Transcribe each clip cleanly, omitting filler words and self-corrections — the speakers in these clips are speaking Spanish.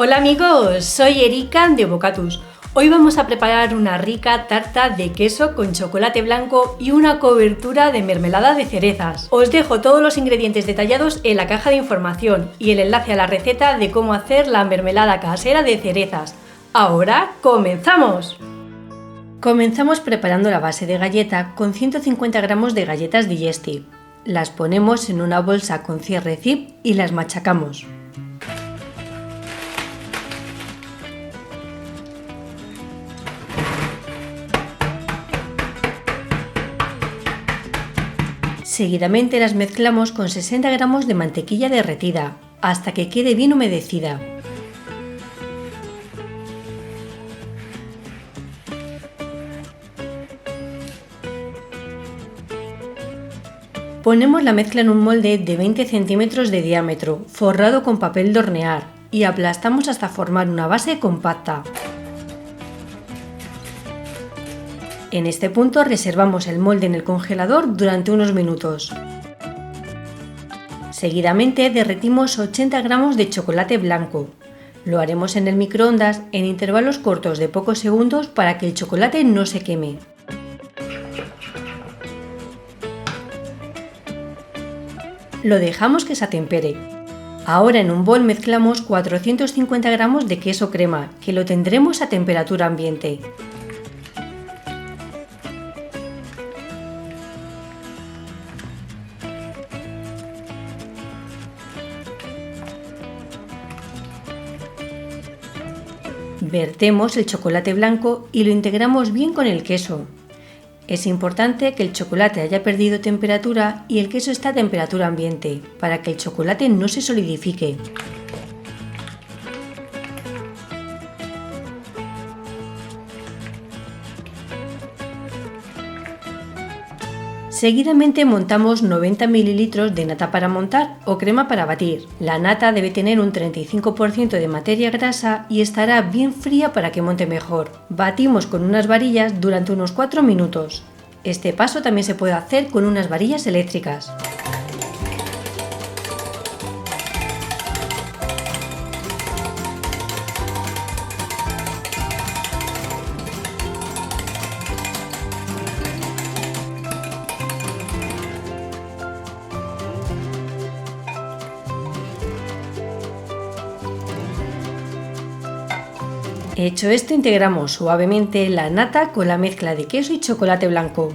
Hola amigos, soy Erika de Bocatus. Hoy vamos a preparar una rica tarta de queso con chocolate blanco y una cobertura de mermelada de cerezas. Os dejo todos los ingredientes detallados en la caja de información y el enlace a la receta de cómo hacer la mermelada casera de cerezas. Ahora ¡comenzamos! Comenzamos preparando la base de galleta con 150 gramos de galletas Digestive. Las ponemos en una bolsa con cierre zip y las machacamos. Seguidamente las mezclamos con 60 gramos de mantequilla derretida, hasta que quede bien humedecida. Ponemos la mezcla en un molde de 20 centímetros de diámetro, forrado con papel de hornear, y aplastamos hasta formar una base compacta. En este punto reservamos el molde en el congelador durante unos minutos. Seguidamente derretimos 80 gramos de chocolate blanco. Lo haremos en el microondas en intervalos cortos de pocos segundos para que el chocolate no se queme. Lo dejamos que se atempere. Ahora en un bol mezclamos 450 gramos de queso crema, que lo tendremos a temperatura ambiente. Vertemos el chocolate blanco y lo integramos bien con el queso. Es importante que el chocolate haya perdido temperatura y el queso esté a temperatura ambiente, para que el chocolate no se solidifique. Seguidamente montamos 90 ml de nata para montar o crema para batir. La nata debe tener un 35% de materia grasa y estará bien fría para que monte mejor. Batimos con unas varillas durante unos 4 minutos. Este paso también se puede hacer con unas varillas eléctricas. Hecho esto, integramos suavemente la nata con la mezcla de queso y chocolate blanco.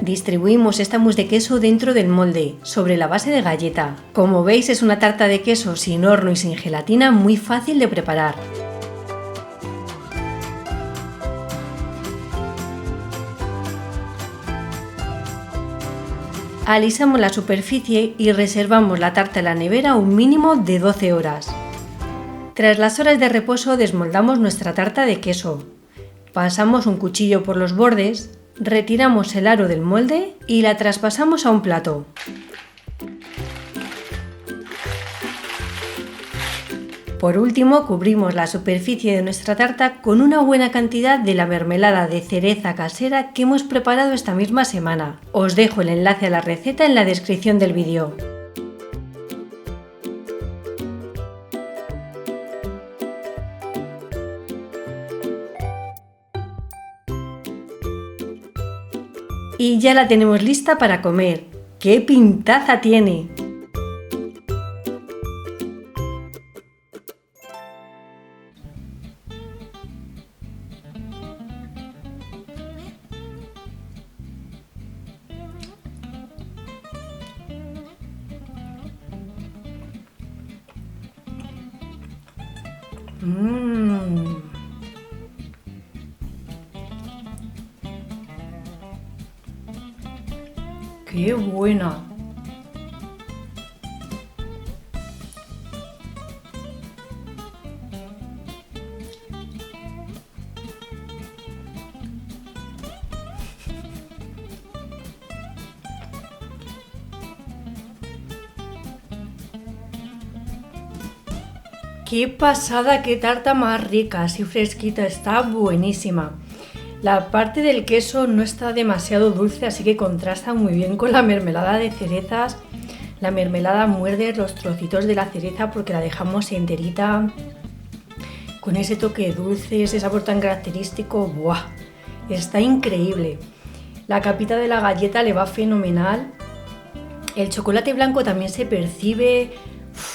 Distribuimos esta mousse de queso dentro del molde, sobre la base de galleta. Como veis, es una tarta de queso sin horno y sin gelatina muy fácil de preparar. Alisamos la superficie y reservamos la tarta en la nevera un mínimo de 12 horas. Tras las horas de reposo desmoldamos nuestra tarta de queso. Pasamos un cuchillo por los bordes. Retiramos el aro del molde y la traspasamos a un plato. Por último, cubrimos la superficie de nuestra tarta con una buena cantidad de la mermelada de cereza casera que hemos preparado esta misma semana. Os dejo el enlace a la receta en la descripción del vídeo. Y ya la tenemos lista para comer. ¡Qué pintaza tiene! ¡Qué buena! ¡Qué pasada! ¡Qué tarta más rica! Así fresquita, está buenísima. La parte del queso no está demasiado dulce, así que contrasta muy bien con la mermelada de cerezas. La mermelada muerde los trocitos de la cereza porque la dejamos enterita, con ese toque dulce, ese sabor tan característico. ¡Buah! Está increíble. La capita de la galleta le va fenomenal. El chocolate blanco también se percibe.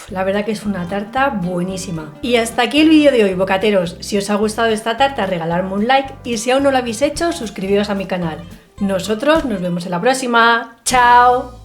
La verdad que es una tarta buenísima. Y hasta aquí el vídeo de hoy, bocateros. Si os ha gustado esta tarta, regaladme un like y si aún no lo habéis hecho, suscribiros a mi canal. Nosotros nos vemos en la próxima. ¡Chao!